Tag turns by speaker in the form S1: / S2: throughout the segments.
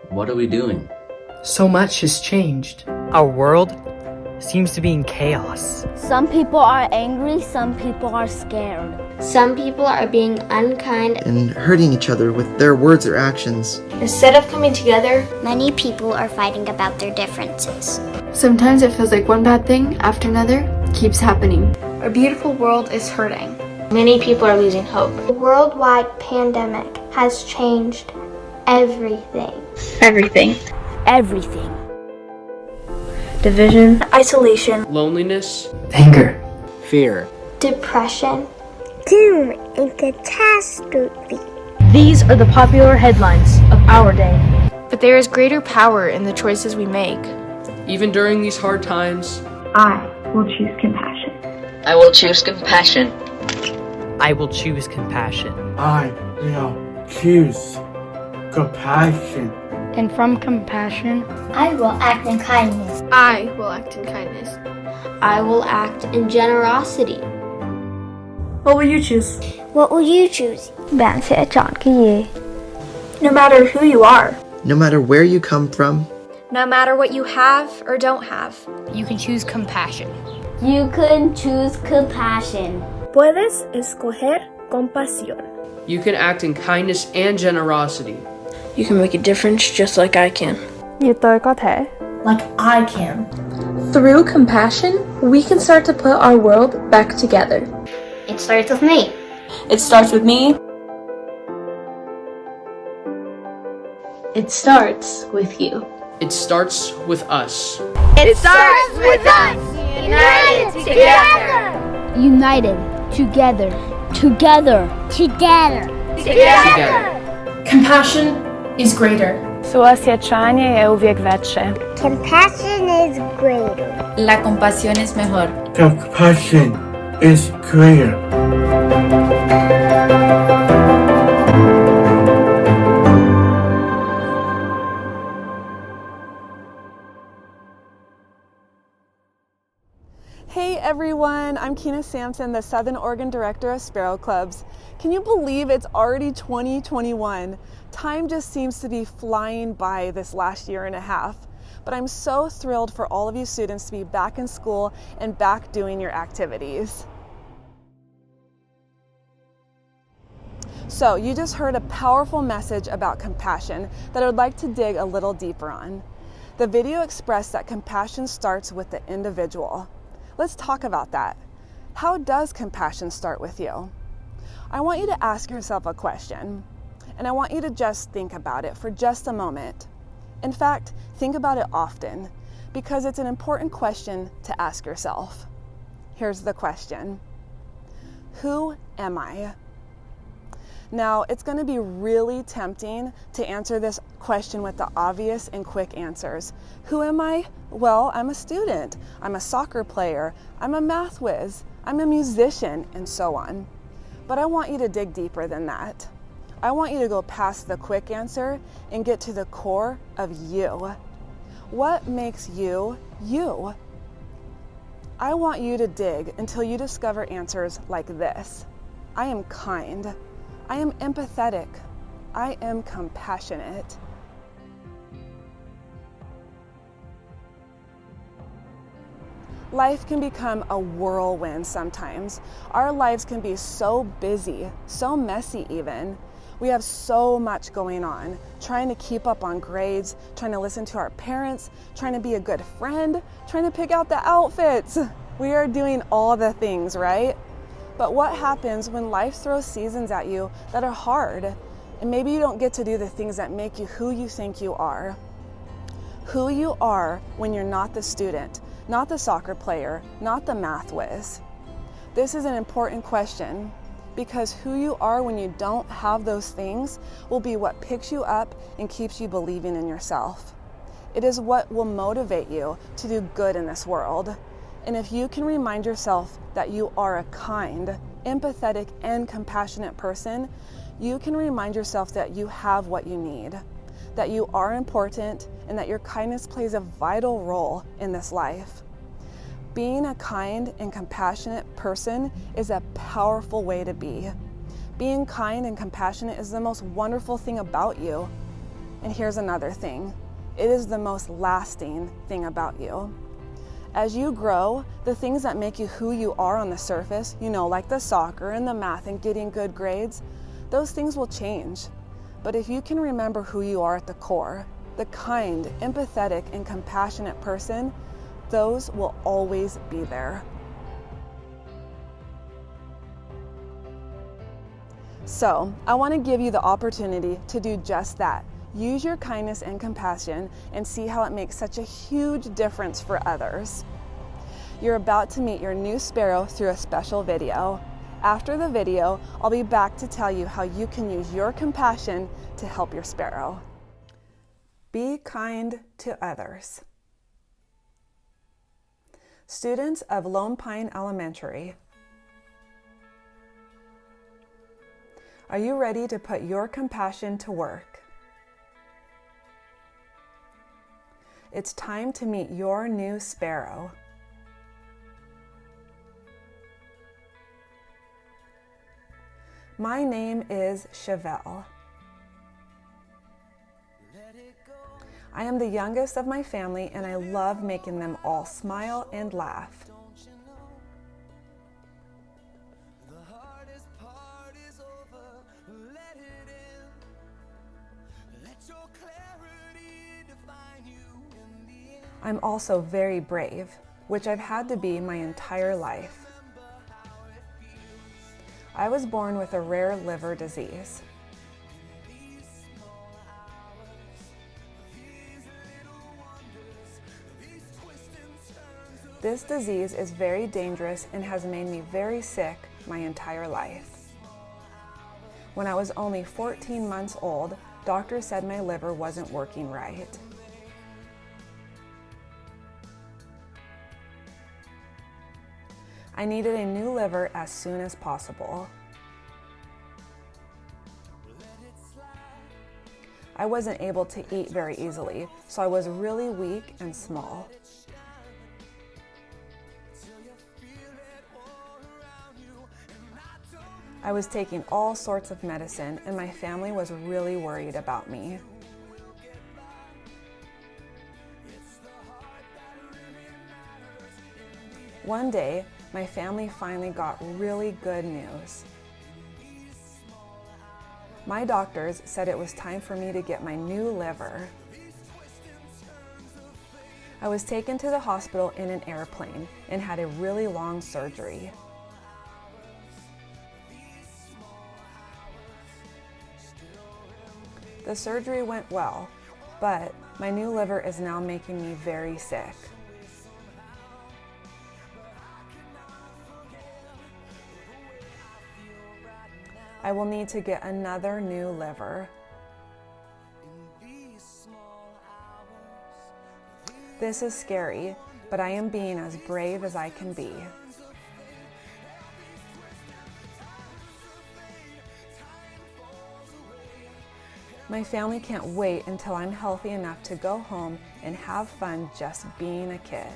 S1: What are we doing?
S2: So much has changed. Our world seems to be in chaos.
S3: Some people are angry, some people are scared.
S4: Some people are being unkind
S5: and hurting each other with their words or actions.
S6: Instead of coming together,
S7: many people are fighting about their differences.
S8: Sometimes it feels like one bad thing after another keeps happening.
S6: Our beautiful world is hurting. Many people are losing hope.
S9: The worldwide pandemic has changed everything.
S6: Everything.
S3: Everything.
S6: Division, isolation,
S2: loneliness, anger,
S1: Fear.
S9: Depression.
S7: Doom and catastrophe.
S10: These are the popular headlines of our day.
S6: But there is greater power in the choices we make.
S2: Even during these hard times,
S11: I will choose compassion.
S12: I will choose compassion.
S2: I will choose compassion.
S13: I will choose compassion.
S3: And from compassion,
S7: I will act in kindness.
S6: I will act in kindness.
S4: I will act in generosity.
S6: What will you choose?
S7: What will you choose?
S3: bạn sẽ chọn cái gì?
S6: No matter who you are,
S5: No matter where you come from,
S6: no matter what you have or don't have,
S10: You can choose compassion.
S3: You can choose compassion.
S6: puedes escoger compasión.
S2: you can act in kindness and generosity.
S6: You can make a difference just like I can.
S3: Như tôi có thể.
S6: Like I can. Through compassion, we can start to put our world back together.
S7: It starts with me.
S6: It starts with me.
S4: It starts with you.
S2: It starts with us.
S3: It starts with us.
S7: United together.
S3: United. Together. Together.
S7: Together.
S2: Together.
S6: Compassion is greater.
S10: Suosjećanje je uvijek veće.
S7: Compassion is greater.
S12: La compasión es mejor.
S13: Compassion is greater.
S14: Hey everyone, I'm Keena Sampson, the Southern Oregon Director of Sparrow Clubs. Can you believe it's already 2021? Time just seems to be flying by this last year and a half. But I'm so thrilled for all of you students to be back in school and back doing your activities. So you just heard a powerful message about compassion that I would like to dig a little deeper on. The video expressed that compassion starts with the individual. Let's talk about that. How does compassion start with you? I want you to ask yourself a question, and I want you to just think about it for just a moment. In fact, think about it often, because it's an important question to ask yourself. Here's the question. Who am I? Now, it's going to be really tempting to answer this question with the obvious and quick answers. Who am I? Well, I'm a student, I'm a soccer player, I'm a math whiz, I'm a musician, and so on. But I want you to dig deeper than that. I want you to go past the quick answer and get to the core of you. What makes you, you? I want you to dig until you discover answers like this. I am kind. I am empathetic. I am compassionate. Life can become a whirlwind sometimes. Our lives can be so busy, so messy even. We have so much going on, trying to keep up on grades, trying to listen to our parents, trying to be a good friend, trying to pick out the outfits. We are doing all the things, right? But what happens when life throws seasons at you that are hard, and maybe you don't get to do the things that make you who you think you are? Who you are when you're not the student, not the soccer player, not the math whiz. This is an important question, because who you are when you don't have those things will be what picks you up and keeps you believing in yourself. It is what will motivate you to do good in this world. And if you can remind yourself that you are a kind, empathetic, and compassionate person, you can remind yourself that you have what you need, that you are important, and that your kindness plays a vital role in this life. Being a kind and compassionate person is a powerful way to be. Being kind and compassionate is the most wonderful thing about you. And here's another thing. It is the most lasting thing about you. As you grow, the things that make you who you are on the surface, like the soccer and the math and getting good grades, those things will change. But if you can remember who you are at the core, the kind, empathetic, and compassionate person, those will always be there. So, I want to give you the opportunity to do just that. Use your kindness and compassion and see how it makes such a huge difference for others. You're about to meet your new sparrow through a special video. After the video, I'll be back to tell you how you can use your compassion to help your sparrow. Be kind to others. Students of Lone Pine Elementary, are you ready to put your compassion to work? It's time to meet your new sparrow. My name is Chevelle. I am the youngest of my family and I love making them all smile and laugh. I'm also very brave, which I've had to be my entire life. I was born with a rare liver disease. This disease is very dangerous and has made me very sick my entire life. When I was only 14 months old, doctors said my liver wasn't working right. I needed a new liver as soon as possible. I wasn't able to eat very easily, so I was really weak and small. I was taking all sorts of medicine and my family was really worried about me. One day, my family finally got really good news. My doctors said it was time for me to get my new liver. I was taken to the hospital in an airplane and had a really long surgery. The surgery went well, but my new liver is now making me very sick. I will need to get another new liver. This is scary, but I am being as brave as I can be. My family can't wait until I'm healthy enough to go home and have fun just being a kid.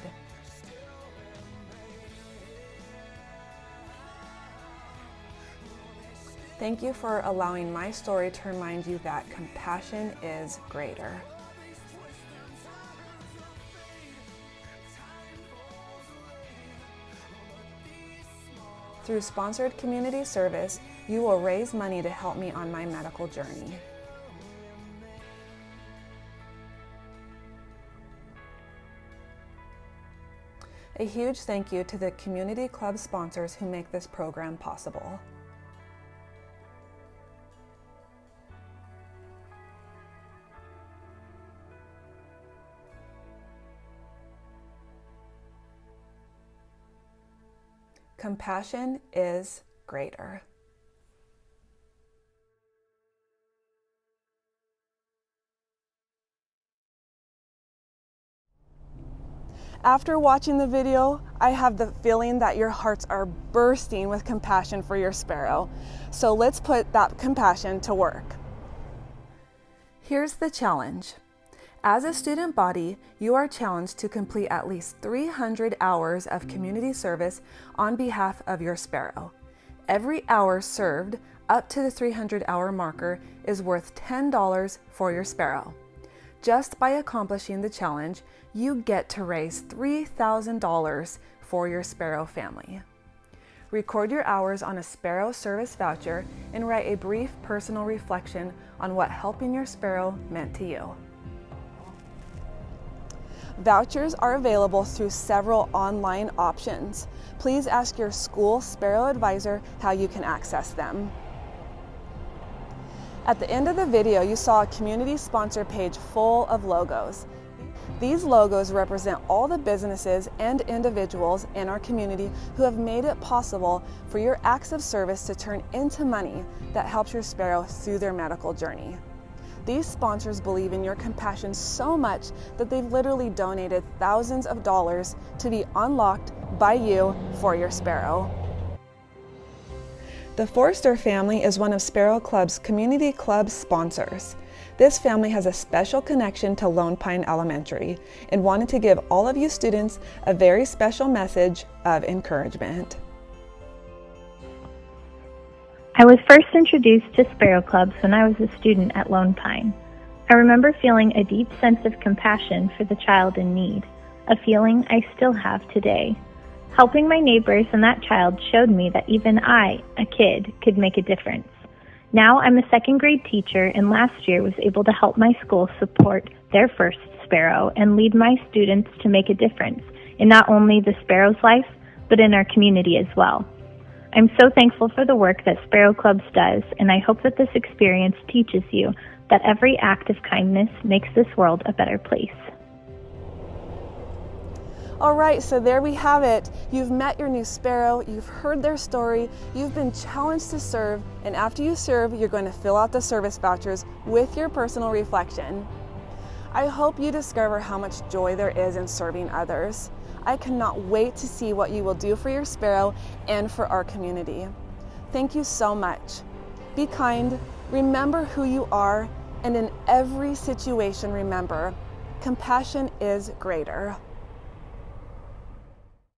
S14: Thank you for allowing my story to remind you that compassion is greater. Through sponsored community service, you will raise money to help me on my medical journey. A huge thank you to the community club sponsors who make this program possible. Compassion is greater. After watching the video, I have the feeling that your hearts are bursting with compassion for your sparrow. So let's put that compassion to work. Here's the challenge. As a student body, you are challenged to complete at least 300 hours of community service on behalf of your sparrow. Every hour served, up to the 300-hour marker is worth $10 for your sparrow. Just by accomplishing the challenge, you get to raise $3,000 for your sparrow family. Record your hours on a sparrow service voucher and write a brief personal reflection on what helping your sparrow meant to you. Vouchers are available through several online options. Please ask your school sparrow advisor how you can access them. At the end of the video, you saw a community sponsor page full of logos. These logos represent all the businesses and individuals in our community who have made it possible for your acts of service to turn into money that helps your sparrow through their medical journey. These sponsors believe in your compassion so much that they've literally donated thousands of dollars to be unlocked by you for your sparrow. The Forster family is one of Sparrow Club's community club sponsors. This family has a special connection to Lone Pine Elementary and wanted to give all of you students a very special message of encouragement.
S11: I was first introduced to Sparrow Clubs when I was a student at Lone Pine. I remember feeling a deep sense of compassion for the child in need, a feeling I still have today. Helping my neighbors and that child showed me that even I, a kid, could make a difference. Now I'm a second grade teacher, and last year was able to help my school support their first sparrow and lead my students to make a difference in not only the sparrow's life, but in our community as well. I'm so thankful for the work that Sparrow Clubs does, and I hope that this experience teaches you that every act of kindness makes this world a better place.
S14: All right, so there we have it. You've met your new sparrow, you've heard their story, you've been challenged to serve, and after you serve, you're going to fill out the service vouchers with your personal reflection. I hope you discover how much joy there is in serving others. I cannot wait to see what you will do for your sparrow and for our community. Thank you so much. Be kind, remember who you are, and in every situation remember, compassion is greater.